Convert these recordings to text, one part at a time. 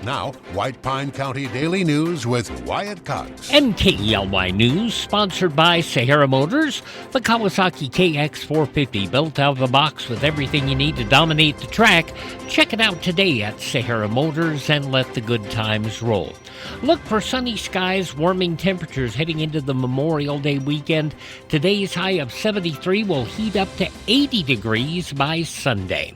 Now, White Pine County Daily News with Wyatt Cox. And KELY News, sponsored by Sahara Motors. The Kawasaki KX450, built out of the box with everything you need to dominate the track. Check it out today at Sahara Motors and let the good times roll. Look for sunny skies, warming temperatures heading into the Memorial Day weekend. Today's high of 73 will heat up to 80 degrees by Sunday.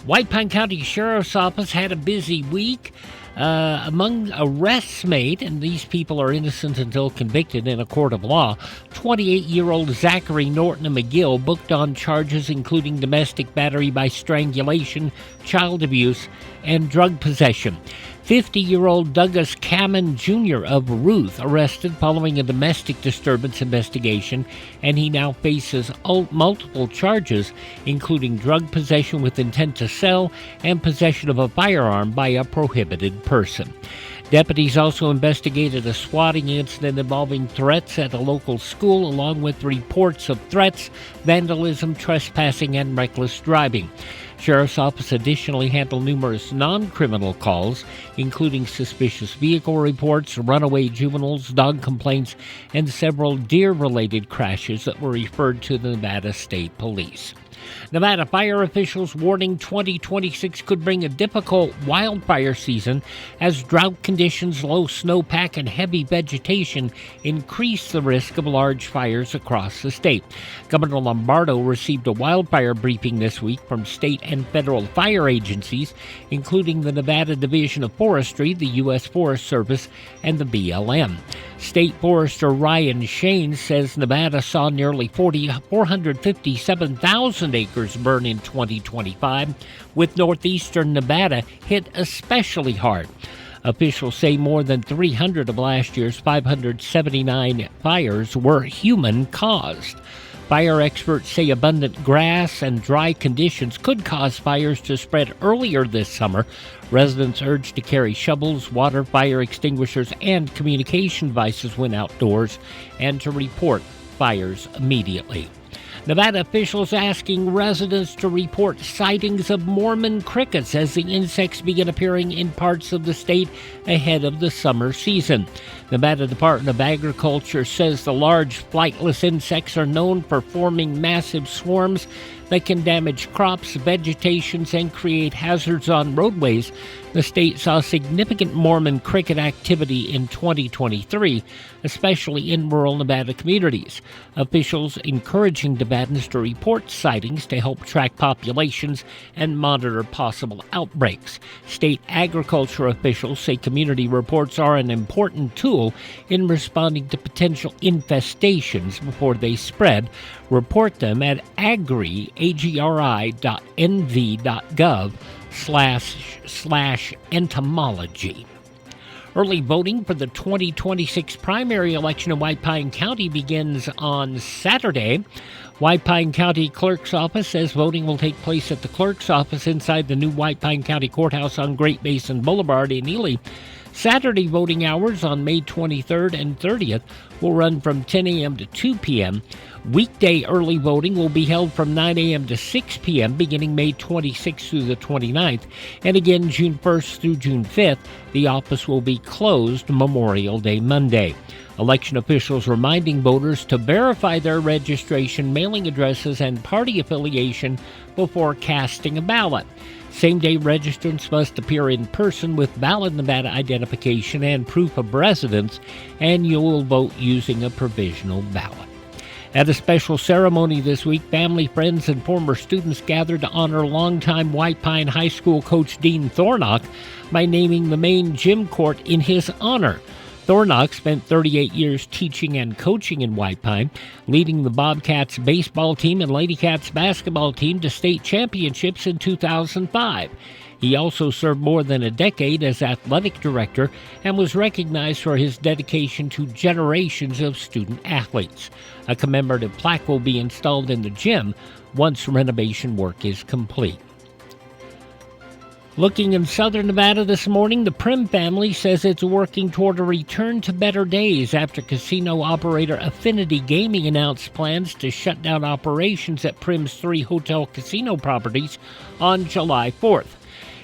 White Pine County Sheriff's Office had a busy week. Among arrests made, and these people are innocent until convicted in a court of law, 28-year-old Zachary Norton McGill booked on charges including domestic battery by strangulation, child abuse, and drug possession. 50-year-old Douglas Kamen Jr. of Ruth arrested following a domestic disturbance investigation, and he now faces multiple charges, including drug possession with intent to sell and possession of a firearm by a prohibited person. Deputies also investigated a swatting incident involving threats at a local school, along with reports of threats, vandalism, trespassing, and reckless driving. Sheriff's Office additionally handled numerous non-criminal calls, including suspicious vehicle reports, runaway juveniles, dog complaints, and several deer-related crashes that were referred to the Nevada State Police. Nevada fire officials warning 2026 could bring a difficult wildfire season as drought conditions, low snowpack, and heavy vegetation increase the risk of large fires across the state. Governor Lombardo received a wildfire briefing this week from state and federal fire agencies, including the Nevada Division of Forestry, the U.S. Forest Service, and the BLM. State Forester Ryan Shane says Nevada saw nearly 457,000 acres burn in 2025, with northeastern Nevada hit especially hard. Officials say more than 300 of last year's 579 fires were human-caused. Fire experts say abundant grass and dry conditions could cause fires to spread earlier this summer. Residents urged to carry shovels, water, fire extinguishers, and communication devices when outdoors, and to report fires immediately. Nevada officials asking residents to report sightings of Mormon crickets as the insects begin appearing in parts of the state ahead of the summer season. Nevada Department of Agriculture says the large flightless insects are known for forming massive swarms that can damage crops, vegetations, and create hazards on roadways. The state saw significant Mormon cricket activity in 2023, especially in rural Nevada communities. Officials encouraging Nevadans to report sightings to help track populations and monitor possible outbreaks. State agriculture officials say community reports are an important tool in responding to potential infestations before they spread. Report them at agri.nv.gov/entomology. Early voting for the 2026 primary election in White Pine County begins on Saturday. White Pine County Clerk's Office says voting will take place at the Clerk's Office inside the new White Pine County Courthouse on Great Basin Boulevard in Ely. Saturday voting hours on May 23rd and 30th will run from 10 a.m. to 2 p.m. Weekday early voting will be held from 9 a.m. to 6 p.m. beginning May 26th through the 29th. And again, June 1st through June 5th, the office will be closed Memorial Day Monday. Election officials reminding voters to verify their registration, mailing addresses, and party affiliation before casting a ballot. Same-day registrants must appear in person with valid Nevada identification and proof of residence, and you will vote using a provisional ballot. At a special ceremony this week, family, friends, and former students gathered to honor longtime White Pine High School coach Dean Thornock by naming the main gym court in his honor. Thornock spent 38 years teaching and coaching in White Pine, leading the Bobcats baseball team and Lady Cats basketball team to state championships in 2005. He also served more than a decade as athletic director and was recognized for his dedication to generations of student athletes. A commemorative plaque will be installed in the gym once renovation work is complete. Looking in southern Nevada this morning, the Prim family says it's working toward a return to better days after casino operator Affinity Gaming announced plans to shut down operations at Prim's 3 hotel casino properties on July 4th.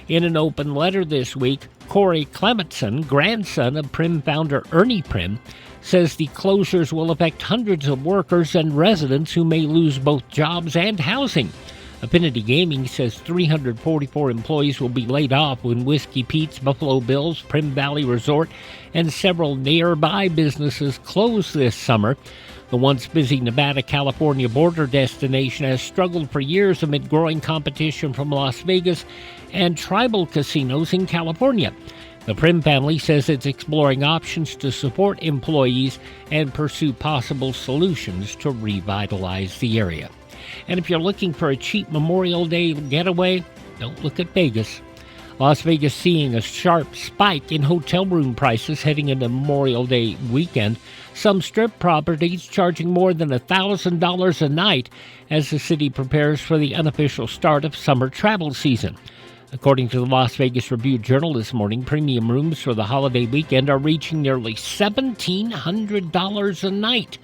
In an open letter this week, Corey Clementson, grandson of Prim founder Ernie Prim, says the closures will affect hundreds of workers and residents who may lose both jobs and housing. Affinity Gaming says 344 employees will be laid off when Whiskey Pete's, Buffalo Bills, Prim Valley Resort, and several nearby businesses close this summer. The once busy Nevada-California border destination has struggled for years amid growing competition from Las Vegas and tribal casinos in California. The Prim family says it's exploring options to support employees and pursue possible solutions to revitalize the area. And if you're looking for a cheap Memorial Day getaway, don't look at Vegas. Las Vegas seeing a sharp spike in hotel room prices heading into Memorial Day weekend. Some strip properties charging more than $1,000 a night as the city prepares for the unofficial start of summer travel season. According to the Las Vegas Review-Journal this morning, premium rooms for the holiday weekend are reaching nearly $1,700 a night.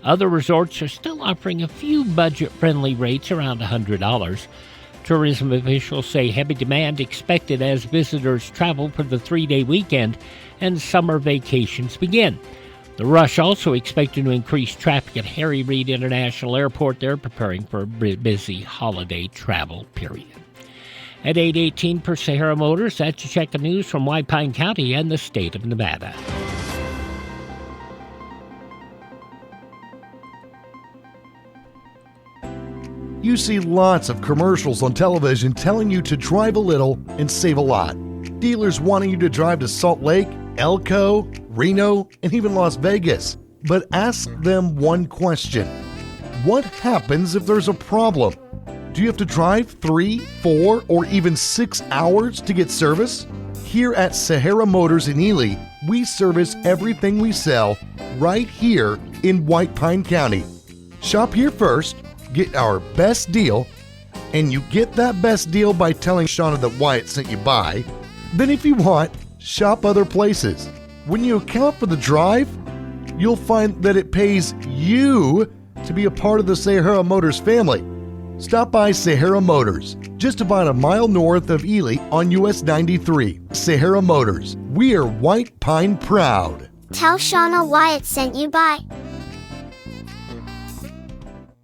Other resorts are still offering a few budget-friendly rates around $100. Tourism officials say heavy demand expected as visitors travel for the 3-day weekend and summer vacations begin. The Rush also expected to increase traffic at Harry Reid International Airport. They're preparing for a busy holiday travel period. At 8:18 per Sahara Motors, that's your check of news from White Pine County and the state of Nevada. You see lots of commercials on television telling you to drive a little and save a lot. Dealers wanting you to drive to Salt Lake, Elko, Reno, and even Las Vegas. But ask them one question. What happens if there's a problem? Do you have to drive 3, 4, or even 6 hours to get service? Here at Sahara Motors in Ely, we service everything we sell right here in White Pine County. Shop here first, get our best deal, and you get that best deal by telling Shauna that Wyatt sent you by. Then if you want, shop other places. When you account for the drive, you'll find that it pays you to be a part of the Sahara Motors family. Stop by Sahara Motors, just about a mile north of Ely on US 93. Sahara Motors, we are White Pine proud. Tell Shauna Wyatt sent you by.